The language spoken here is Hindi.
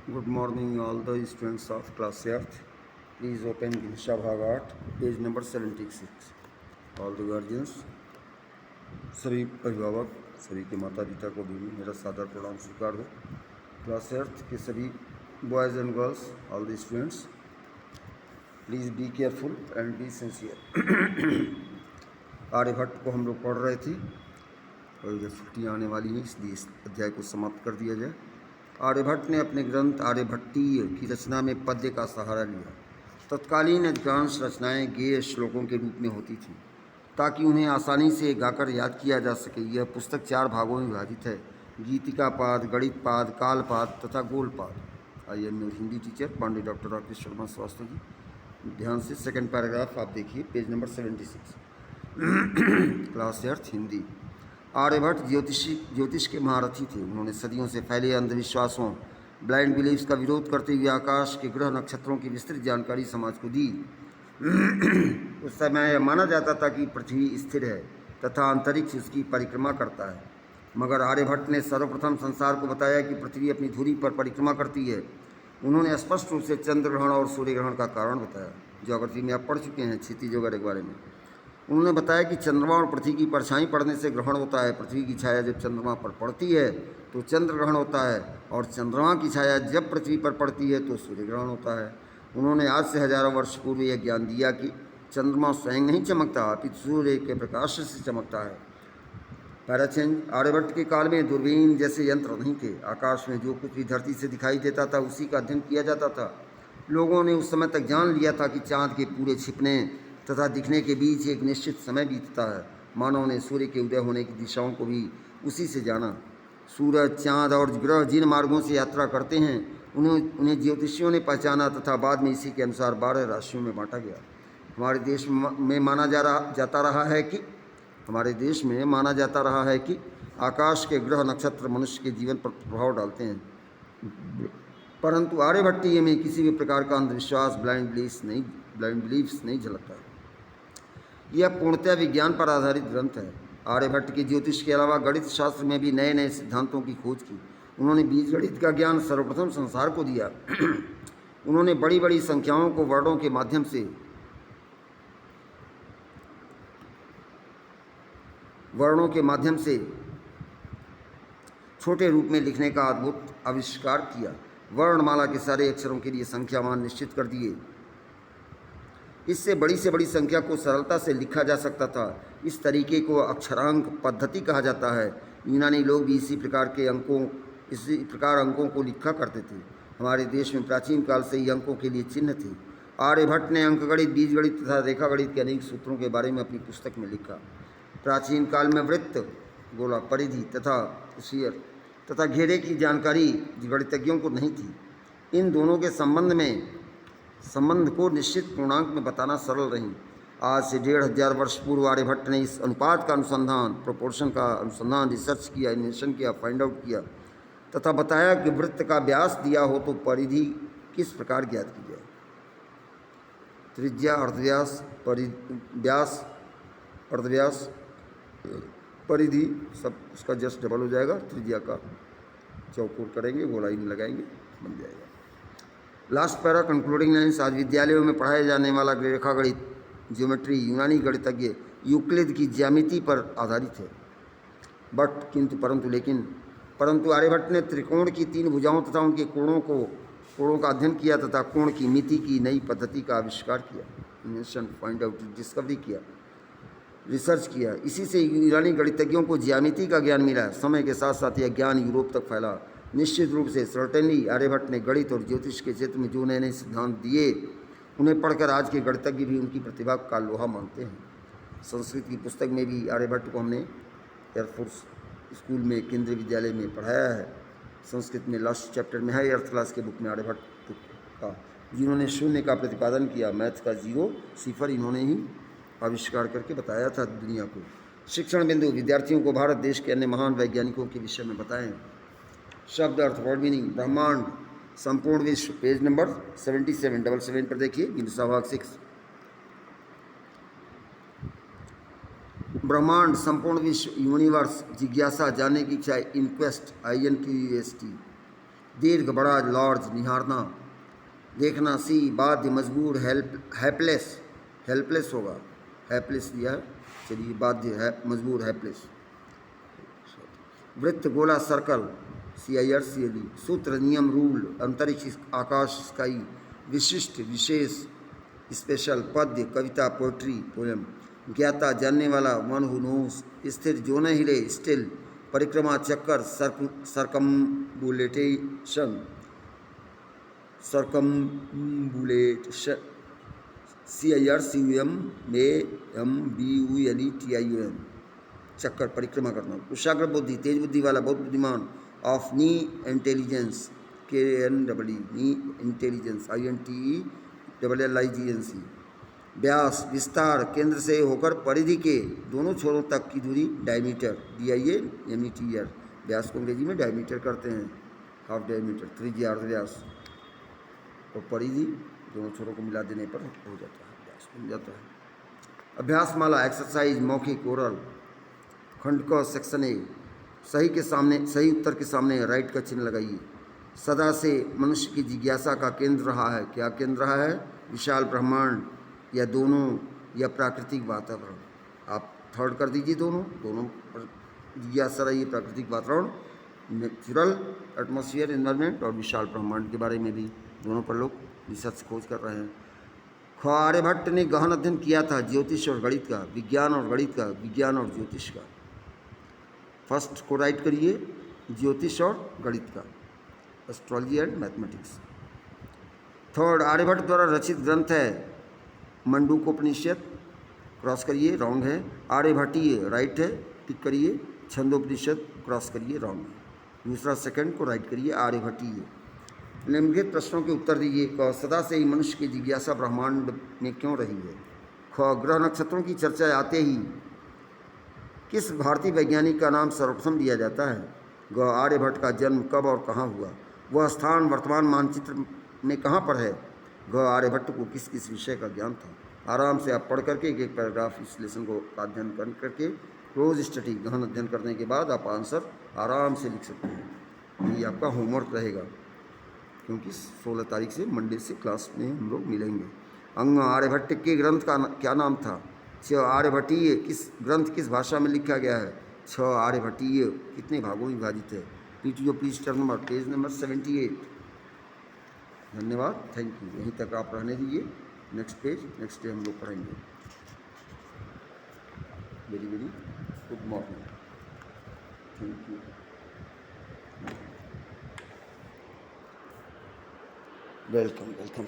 Good morning, all the students of class 8th. Please open Gilsha Bhagat, page number 76. All the guardians, सभी अभिभावक, सभी के माता पिता को भी मेरा सादर प्रणाम स्वीकार दो। क्लास 8th के सभी boys and girls, all the students, please be careful and be sincere. Aryabhata को हम लोग पढ़ रहे थे और इधर छुट्टियाँ आने वाली हैं, इसलिए इस अध्याय को समाप्त कर दिया जाए। आर्यभट्ट ने अपने ग्रंथ आर्यभट्टीय की रचना में पद्य का सहारा लिया। तत्कालीन अधिकांश रचनाएं गेय श्लोकों के रूप में होती थीं ताकि उन्हें आसानी से गाकर याद किया जा सके। यह पुस्तक 4 भागों में विभाजित है: गीतिका पाद, गणित पाद, काल पाद तथा गोल पाद। I am your Hindi teacher Pandey doctor Rakesh Sharma Srivastava ji. ध्यान से सेकंड पैराग्राफ आप देखिए, page number 76। Class 8 Hindi. Aryabhata ज्योतिष के महारथी थे। उन्होंने सदियों से फैले अंधविश्वासों, ब्लाइंड बिलीव्स का विरोध करते हुए आकाश के ग्रह नक्षत्रों की विस्तृत जानकारी समाज को दी। उस समय यह माना जाता था कि पृथ्वी स्थिर है तथा अंतरिक्ष उसकी परिक्रमा करता है, मगर आर्यभट्ट ने सर्वप्रथम संसार को बताया कि पृथ्वी अपनी धुरी पर परिक्रमा करती है। उन्होंने स्पष्ट रूप से चंद्र ग्रहण और सूर्य ग्रहण का कारण बताया। ज्योग्राफी में आप पढ़ चुके हैं, क्षितिज वगैरह के बारे में। उन्होंने बताया कि चंद्रमा और पृथ्वी की परछाई पड़ने से ग्रहण होता है। पृथ्वी की छाया जब चंद्रमा पर पड़ती है तो चंद्र ग्रहण होता है, और चंद्रमा की छाया जब पृथ्वी पर पड़ती है तो सूर्य ग्रहण होता है। उन्होंने आज से हजारों वर्ष पूर्व यह ज्ञान दिया कि चंद्रमा स्वयं नहीं चमकता, अपितु सूर्य के प्रकाश से चमकता है। पैराचेंज। आर्यभट्ट के काल में दूरबीन जैसे यंत्र नहीं थे। आकाश में जो कुछ भी धरती से दिखाई देता था उसी का अध्ययन किया जाता था। लोगों ने उस समय तक जान लिया था कि चाँद के पूरे छिपने तथा दिखने के बीच एक निश्चित समय बीतता है। मानव ने सूर्य के उदय होने की दिशाओं को भी उसी से जाना। सूरज, चाँद और ग्रह जिन मार्गों से यात्रा करते हैं उन्हें ज्योतिषियों ने पहचाना तथा बाद में इसी के अनुसार 12 राशियों में बांटा गया। हमारे देश में माना जाता रहा है कि आकाश के ग्रह नक्षत्र मनुष्य के जीवन पर प्रभाव डालते हैं, परंतु आर्यभट्टीय में किसी भी प्रकार का अंधविश्वास, ब्लाइंड बिलीव्स नहीं झलकता है। यह पूर्णतः विज्ञान पर आधारित ग्रंथ है। आर्यभट्ट के ज्योतिष के अलावा गणित शास्त्र में भी नए नए सिद्धांतों की खोज की। उन्होंने बीजगणित का ज्ञान सर्वप्रथम संसार को दिया। उन्होंने बड़ी बड़ी संख्याओं को वर्णों के माध्यम से छोटे रूप में लिखने का अद्भुत आविष्कार किया। वर्णमाला के सारे अक्षरों के लिए संख्या मान निश्चित कर दिए। इससे बड़ी से बड़ी संख्या को सरलता से लिखा जा सकता था। इस तरीके को अक्षरांक पद्धति कहा जाता है। यूनानी लोग भी इसी प्रकार अंकों को लिखा करते थे। हमारे देश में प्राचीन काल से ही अंकों के लिए चिन्ह थे। आर्यभट्ट ने अंकगणित, बीजगणित तथा रेखागणित के अनेक सूत्रों के बारे में अपनी पुस्तक में लिखा। प्राचीन काल में वृत्त, गोला, परिधि तथा स्फीयर तथा घेरे की जानकारी गणितज्ञों को नहीं थी। इन दोनों के संबंध को निश्चित पूर्णांक में बताना सरल रही। आज से 1500 वर्ष पूर्व आर्यभट्ट ने इस अनुपात का अनुसंधान, प्रोपोर्शन का अनुसंधान, रिसर्च किया, इन्वेंशन किया, फाइंड आउट किया तथा बताया कि वृत्त का व्यास दिया हो तो परिधि किस प्रकार ज्ञात की जाए। त्रिज्या, अर्धव्यास, व्यास, अर्धव्यास, परिधि सब उसका जस्ट डबल हो जाएगा। त्रिज्या का चौकोर करेंगे, गोलाई में लगाएंगे, बन जाएगा। Last para, concluding lines. आज विद्यालयों में पढ़ाया जाने वाला रेखागणित, ज्योमेट्री यूनानी गणितज्ञ यूक्लिद की ज्यामिति पर आधारित है। परंतु आर्यभट्ट ने त्रिकोण की 3 भुजाओं तथा उनके कोणों का अध्ययन किया तथा कोण की मिति की नई पद्धति का आविष्कार किया। इन्वेंशन, फाइंड आउट, डिस्कवरी किया, रिसर्च किया। इसी से यूनानी गणितज्ञों को ज्यामिति का ज्ञान मिला। समय के साथ साथ यह ज्ञान यूरोप तक फैला। निश्चित रूप से सर्टेनली आर्यभट्ट ने गणित और ज्योतिष के क्षेत्र में जो नए नए सिद्धांत दिए उन्हें पढ़कर आज के गणितज्ञ भी उनकी प्रतिभा का लोहा मानते हैं। संस्कृत की पुस्तक में भी आर्यभट्ट को हमने एयरफोर्स स्कूल में, केंद्रीय विद्यालय में पढ़ाया है। संस्कृत में लास्ट चैप्टर में है, 8th क्लास के बुक में आर्यभट्ट का, जिन्होंने शून्य का प्रतिपादन किया, मैथ का 0 सिफर इन्होंने ही आविष्कार करके बताया था दुनिया को। शिक्षण बिंदु। विद्यार्थियों को भारत देश के अन्य महान वैज्ञानिकों के विषय में बताएं। शब्द, अर्थ, वर्ड मीनिंग। ब्रह्मांड, संपूर्ण विश्व, पेज नंबर 77 पर देखिए, गिनसा भाग 6। ब्रह्मांड, संपूर्ण विश्व, यूनिवर्स, जिज्ञासा, जानने की इच्छा, इंक्वेस्ट, INQUEST। दीर्घ, बड़ा, लार्ज, निहारना, देखना, सी, बाध्य, मजबूर, हेल्पलेस, हेल्पलेस होगा, हेल्पलेस दिया है, चलिए बाध्य है, मजबूर, हेल्पलेस। वृत्त, गोला, सर्कल, CIRCLE, सूत्र, नियम, रूल, अंतरिक्ष, आकाश, स्काई, विशिष्ट, विशेष, स्पेशल, पद्य, कविता, पोएट्री, पोएम, ज्ञाता, जानने वाला, वन हु नोस, स्थिर, जो न हिले, स्टिल, परिक्रमा, चक्कर, सरकम्बुलेटेशन, सरकम्बुलेशन, CIRCUMAMBULETION, चक्कर, परिक्रमा करना। कुशाग्र बुद्धि, तेज बुद्धि वाला, बहुत बुद्धिमान, of knee intelligence, KNEE, knee intelligence, INTELLIGENC, व्यास, विस्तार, केंद्र से होकर परिधि के दोनों छोरों तक की दूरी, डायमीटर, DIAMETR, व्यास को अंग्रेजी में डायमीटर करते हैं, हाफ डायमीटर, त्रिज्या, अर्धव्यास, और परिधि दोनों छोरों को मिला देने पर हो जाता है, व्यास बन जाता है। अभ्यास माला, एक्सरसाइज, मौखिक, ओरल, खंड क, सेक्शन ए, सही के सामने, सही उत्तर के सामने राइट का चिन्ह लगाइए। सदा से मनुष्य की जिज्ञासा का केंद्र रहा है, क्या केंद्र रहा है? विशाल ब्रह्मांड, या दोनों, या प्राकृतिक वातावरण। आप थर्ड कर दीजिए, दोनों पर जिज्ञासा रही, प्राकृतिक वातावरण, नेचुरल एटमॉस्फेयर, एनवायरनमेंट, और विशाल ब्रह्मांड के बारे में भी दोनों पर लोग रिसर्च खोज कर रहे हैं। आर्यभट्ट ने गहन अध्ययन किया था ज्योतिष और गणित का, विज्ञान और गणित का, विज्ञान और ज्योतिष का। फर्स्ट को राइट करिए, ज्योतिष और गणित का, astrology and mathematics. Third, Aryabhata द्वारा रचित ग्रंथ है मंडूकोपनिषद, क्रॉस करिए, रॉन्ग है। आर्यभट्टीय राइट है, टिक करिए। छंदोपनिषद, क्रॉस करिए, रॉन्ग है। दूसरा, सेकंड को राइट करिए, आर्यभट्टीय। निम्नलिखित प्रश्नों के उत्तर दीजिए। क, सदा से ही मनुष्य की जिज्ञासा ब्रह्मांड में क्यों रही है? ख, ग्रह नक्षत्रों की चर्चा आते ही किस भारतीय वैज्ञानिक का नाम सर्वप्रथम दिया जाता है? ग, आर्यभट्ट का जन्म कब और कहाँ हुआ? वह स्थान वर्तमान मानचित्र में कहाँ पर है? घ, आर्यभट्ट को किस किस विषय का ज्ञान था? आराम से आप पढ़ करके एक एक पैराग्राफ इस लेसन को अध्ययन करके रोज स्टडी, गहन अध्ययन करने के बाद आप आंसर आराम से लिख सकते हैं। ये आपका होमवर्क रहेगा, क्योंकि 16 तारीख से मंडे से क्लास में हम लोग मिलेंगे। अंग, आर्यभट्ट के ग्रंथ का क्या नाम था? छ, आर्यभट्टीय ग्रंथ किस भाषा में लिखा गया है? छ, आर्यभट्टीय कितने भागों में विभाजित है? PTO please turn number, page number 78। धन्यवाद, थैंक यू। यहीं तक आप रहने दीजिए, नेक्स्ट पेज नेक्स्ट डे हम लोग पढ़ेंगे। Very very good morning, thank you. Welcome welcome.